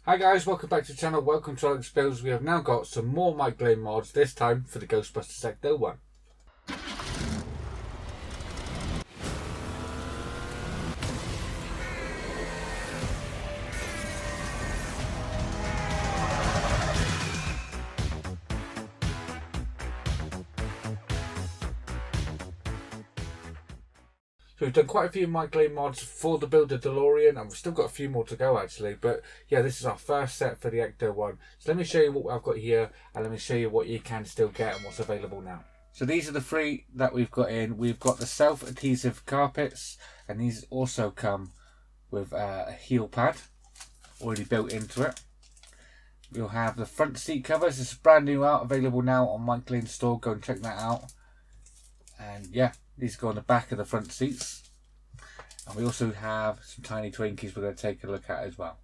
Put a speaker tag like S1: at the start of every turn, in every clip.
S1: Hi guys, welcome back to the channel, welcome to Alex Builds. We have now got some more Mike Lane mods, this time for the Ghostbusters Ecto one. So we've done quite a few Mike Lane mods for the builder DeLorean, and we've still got a few more to go actually, but yeah, this is our first set for the Ecto one. So let me show you what I've got here, and let me show you what you can still get and what's available now. So these are the three that we've got in. We've got the self-adhesive carpets, and these also come with a heel pad already built into it. You'll have the front seat covers. This is brand new out, available now on Mike Lane's store. Go and check that out. And yeah, these go on the back of the front seats. And we also have some tiny Twinkies we're going to take a look at as well.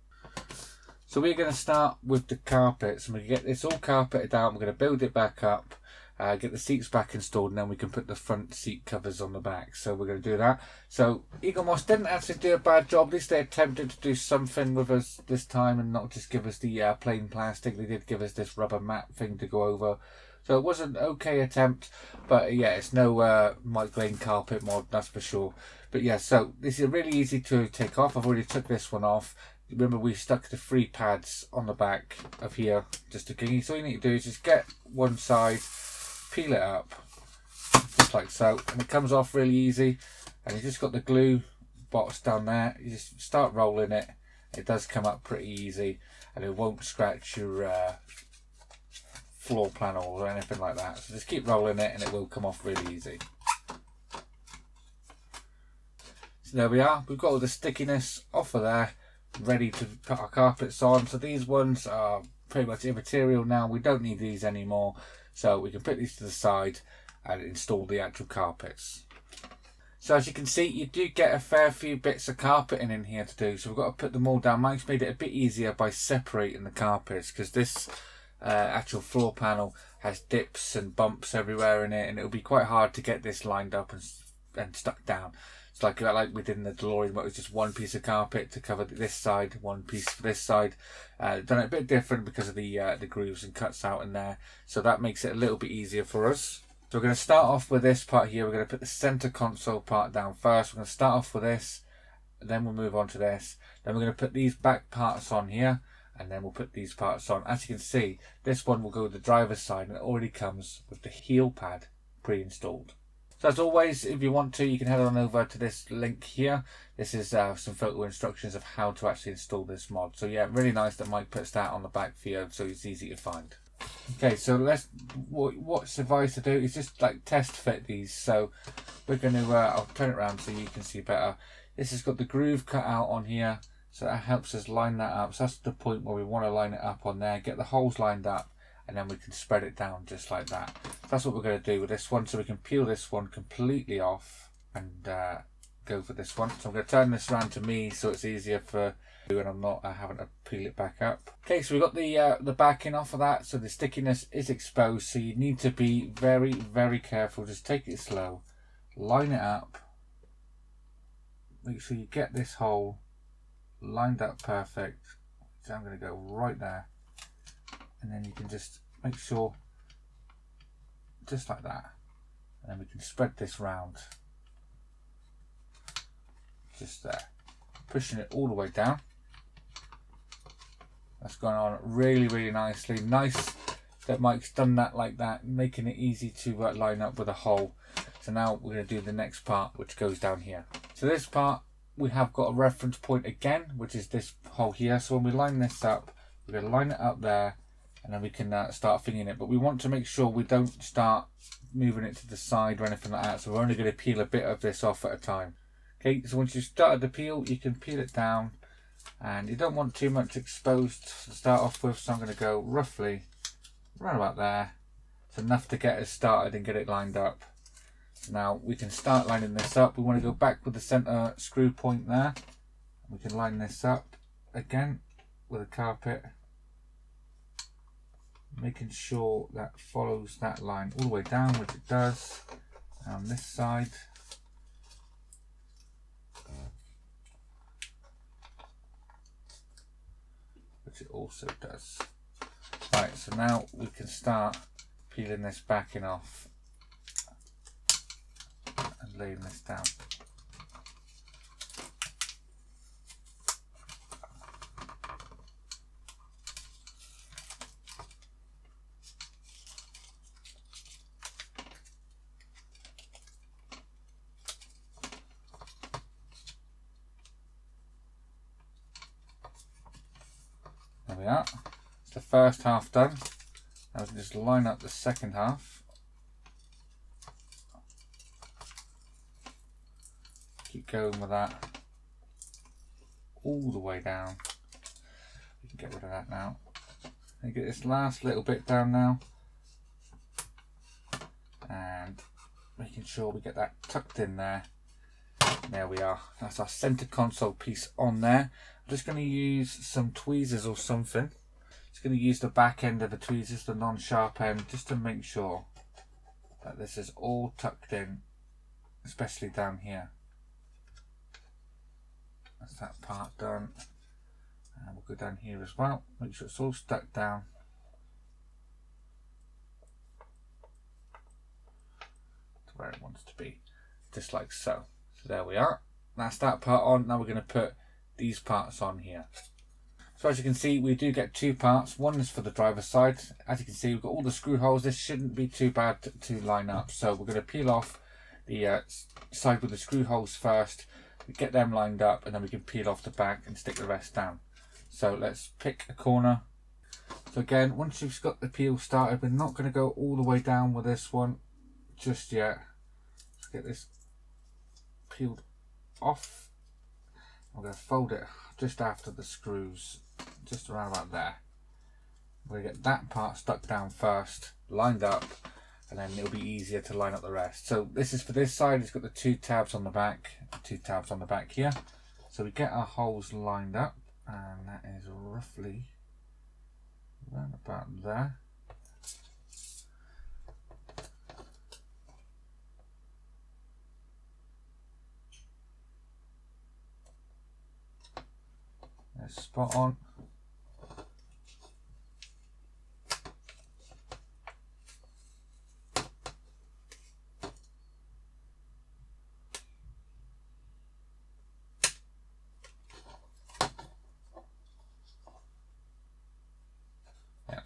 S1: So we're going to start with the carpets, and we get this all carpeted out. We're going to build it back up, get the seats back installed, and then we can put the front seat covers on the back. So we're going to do that. So Eagle Moss didn't actually do a bad job. At least they attempted to do something with us this time and not just give us the plain plastic. They did give us this rubber mat thing to go over. So it was an okay attempt, but yeah, it's no Mike Lane carpet mod, that's for sure. But yeah, so this is really easy to take off. I've already took this one off. Remember, we stuck the 3 pads on the back of here just to clean. So all you need to do is just get one side, peel it up, just like so, and it comes off really easy. And you just got the glue box down there. You just start rolling it. It does come up pretty easy, and it won't scratch your floor panel or anything like that. So just keep rolling it and it will come off really easy. So there we are. We've got all the stickiness off of there, ready to put our carpets on. So these ones are pretty much immaterial now. We don't need these anymore. So we can put these to the side and install the actual carpets. So as you can see, you do get a fair few bits of carpeting in here to do. So we've got to put them all down. Mike's made it a bit easier by separating the carpets, because this actual floor panel has dips and bumps everywhere in it, and it'll be quite hard to get this lined up and stuck down. It's like we did in the DeLorean, where it was just one piece of carpet to cover this side, one piece for this side. Done it a bit different because of the grooves and cuts out in there, so that makes it a little bit easier for us. So we're going to start off with this part here. We're going to put the center console part down first. We're going to start off with this, and then we'll move on to this. Then we're going to put these back parts on here, and then we'll put these parts on. As you can see, this one will go with the driver's side, and it already comes with the heel pad pre-installed. So as always, if you want to, you can head on over to this link here. This is some photo instructions of how to actually install this mod. So yeah, really nice that Mike puts that on the back for you, so it's easy to find. Okay, so what's advised to do is just like test fit these. So we're going to, I'll turn it around so you can see better. This has got the groove cut out on here, so that helps us line that up. So that's the point where we want to line it up on there, get the holes lined up, and then we can spread it down just like that. So that's what we're going to do with this one. So we can peel this one completely off and go for this one. So I'm going to turn this around to me so it's easier for you and I'm not having to peel it back up. Okay, so we've got the backing off of that, so the stickiness is exposed, so you need to be very, very careful. Just take it slow, line it up, make sure you get this hole lined up perfect. So I'm going to go right there, and then you can just make sure, just like that, and then we can spread this round just there, pushing it all the way down. That's going on really, really nicely. Nice that Mike's done that like that, making it easy to line up with a hole. So now we're going to do the next part, which goes down here. So this part, we have got a reference point again, which is this hole here. So when we line this up, we're going to line it up there, and then we can start fingering it. But we want to make sure we don't start moving it to the side or anything like that. So we're only going to peel a bit of this off at a time. Okay, so once you've started the peel, you can peel it down, and you don't want too much exposed to start off with. So I'm going to go roughly around about there. It's enough to get us started and get it lined up. Now we can start lining this up. We want to go back with the center screw point there. We can line this up again with a carpet, making sure that follows that line all the way down, which it does. On this side, which it also does. Right, so now we can start peeling this backing off and laying this down. There we are. It's the first half done. Now we can just line up the second half. Keep going with that all the way down. We can get rid of that now. And get this last little bit down now. And making sure we get that tucked in there. There we are. That's our center console piece on there. I'm just going to use some tweezers or something. Just going to use the back end of the tweezers, the non-sharp end, just to make sure that this is all tucked in, especially down here. That's that part done. And we'll go down here as well. Make sure it's all stuck down. To where it wants to be. Just like so. So there we are. That's that part on. Now we're going to put these parts on here. So as you can see, we do get two parts. One is for the driver's side. As you can see, we've got all the screw holes. This shouldn't be too bad to line up. So we're going to peel off the side with the screw holes first. We get them lined up, and then we can peel off the back and stick the rest down. So let's pick a corner. So again, once you've got the peel started, we're not going to go all the way down with this one just yet. Let's get this peeled off. I'm going to fold it just after the screws, just around about there. We're going to get that part stuck down first, lined up, and then it'll be easier to line up the rest. So this is for this side. It's got the two tabs on the back, here. So we get our holes lined up, and that is roughly around about there. That's spot on.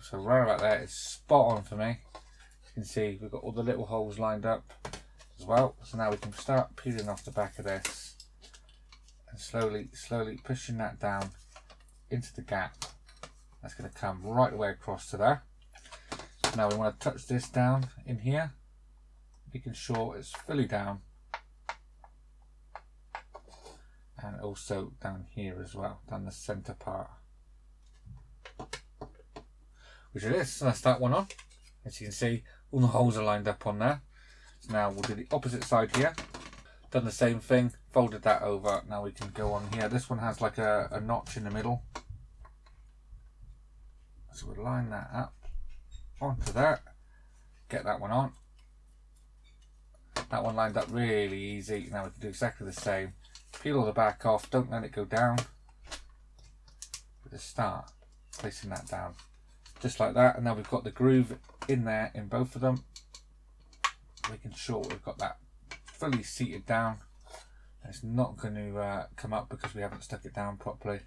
S1: So right about there is spot on for me. You can see we've got all the little holes lined up as well. So now we can start peeling off the back of this and slowly pushing that down into the gap. That's going to come right away across to there. Now we want to touch this down in here, making sure it's fully down, and also down here as well, down the center part. Which it is. So that's that one on. As you can see, all the holes are lined up on there. So now we'll do the opposite side here. Done the same thing, folded that over. Now we can go on here. This one has like a notch in the middle. So we'll line that up onto that. Get that one on. That one lined up really easy. Now we can do exactly the same. Peel all the back off. Don't let it go down. But just start placing that down. Just like that, and now we've got the groove in there in both of them, making sure we've got that fully seated down, and it's not going to come up because we haven't stuck it down properly.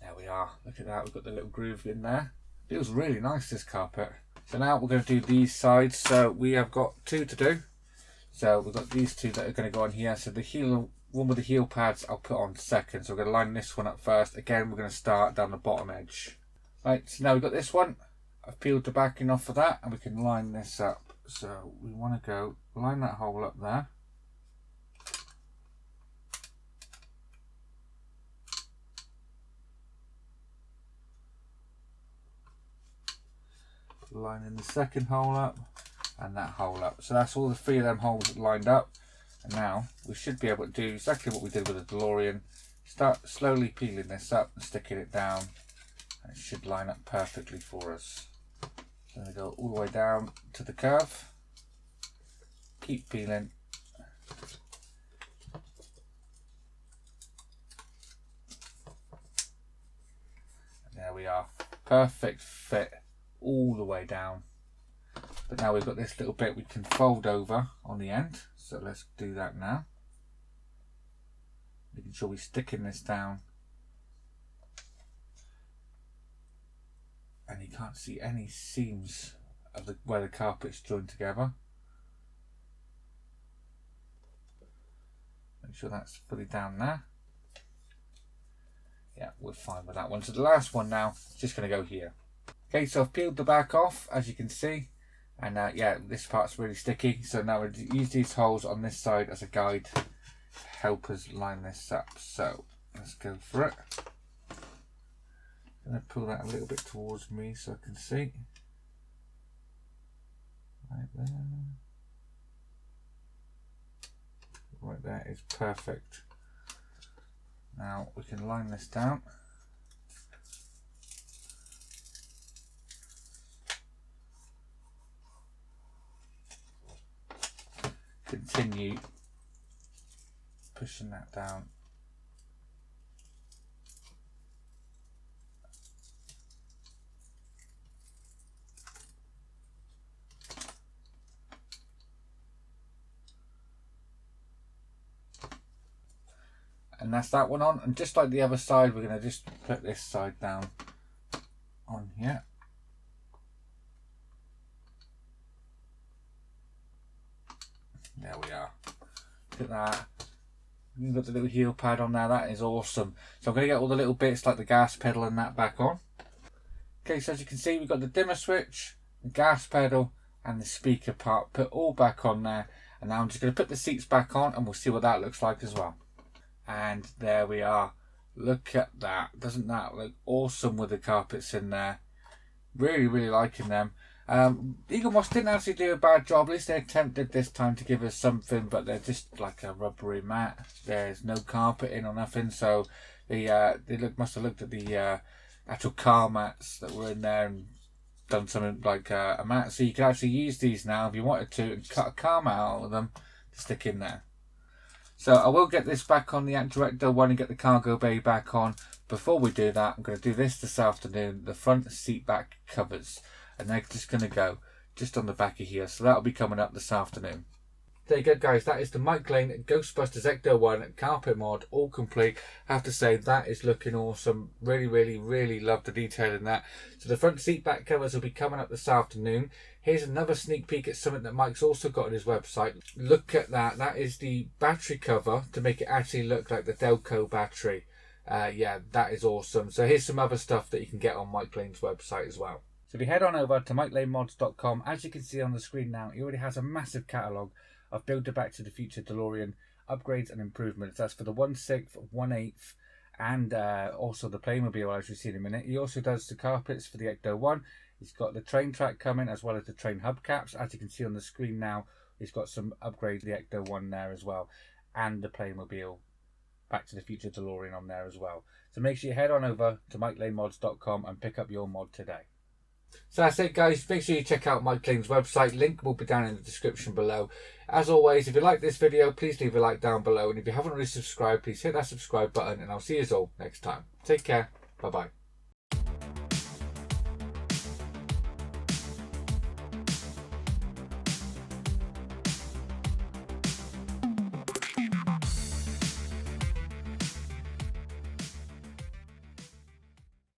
S1: There we are. Look at that, we've got the little groove in there. Feels really nice, this carpet. So now we're going to do these sides. So we have got two to do. So we've got these two that are going to go on here. So the one with the heel pads I'll put on second. So we're going to line this one up first. Again, we're going to start down the bottom edge. Right, so now we've got this one. I've peeled the backing off of that, and we can line this up. So we want to go line that hole up there. Lining the second hole up, and that hole up. So that's all the three of them holes lined up. And now we should be able to do exactly what we did with the DeLorean. Start slowly peeling this up and sticking it down. And it should line up perfectly for us. So we go all the way down to the curve. Keep peeling. And there we are. Perfect fit all the way down. But now we've got this little bit we can fold over on the end. So let's do that now. Making sure we're sticking this down. And you can't see any seams of where the carpet's joined together. Make sure that's fully down there. Yeah, we're fine with that one. So the last one now is just going to go here. Okay, so I've peeled the back off, as you can see. And yeah, this part's really sticky. So now we'll use these holes on this side as a guide to help us line this up. So let's go for it. I'm going to pull that a little bit towards me so I can see. Right there. Right there is perfect. Now we can line this down. Continue pushing that down. And that's that one on. And just like the other side, we're going to just put this side down on here. There we are. Look at that. You've got the little heel pad on there. That is awesome. So I'm going to get all the little bits like the gas pedal and that back on. Okay, so as you can see, we've got the dimmer switch, the gas pedal and the speaker part put all back on there. And now I'm just going to put the seats back on and we'll see what that looks like as well. And there we are. Look at that. Doesn't that look awesome with the carpets in there? Really, really liking them. Eagle Moss didn't actually do a bad job. At least they attempted this time to give us something, but they're just like a rubbery mat. There's no carpeting or nothing, so they must have looked at the actual car mats that were in there and done something like a mat. So you can actually use these now if you wanted to and cut a car mat out of them to stick in there. So I will get this back on the actual Ecto one and get the cargo bay back on. Before we do that, I'm going to do this afternoon, the front seat back covers. And they're just going to go just on the back of here. So that'll be coming up this afternoon. There you go, guys. That is the Mike Lane Ghostbusters Ecto 1 carpet mod, all complete. I have to say, that is looking awesome. Really, really, really love the detail in that. So the front seat back covers will be coming up this afternoon. Here's another sneak peek at something that Mike's also got on his website. Look at that. That is the battery cover to make it actually look like the Delco battery. Yeah, that is awesome. So here's some other stuff that you can get on Mike Lane's website as well. So if you head on over to MikeLaneMods.com, as you can see on the screen now, he already has a massive catalogue of Build a Back to the Future DeLorean upgrades and improvements. That's for the 1/6, 1/8, and also the Playmobil, as we see in a minute. He also does the carpets for the Ecto 1. He's got the train track coming, as well as the train hubcaps. As you can see on the screen now, he's got some upgrades to the Ecto 1 there as well, and the Playmobil Back to the Future DeLorean on there as well. So make sure you head on over to MikeLaneMods.com and pick up your mod today. So that's it, guys. Make sure you check out Mike Lane's website. Link will be down in the description below. As always, if you like this video, please leave a like down below. And if you haven't already subscribed, please hit that subscribe button. And I'll see you all next time. Take care. Bye-bye.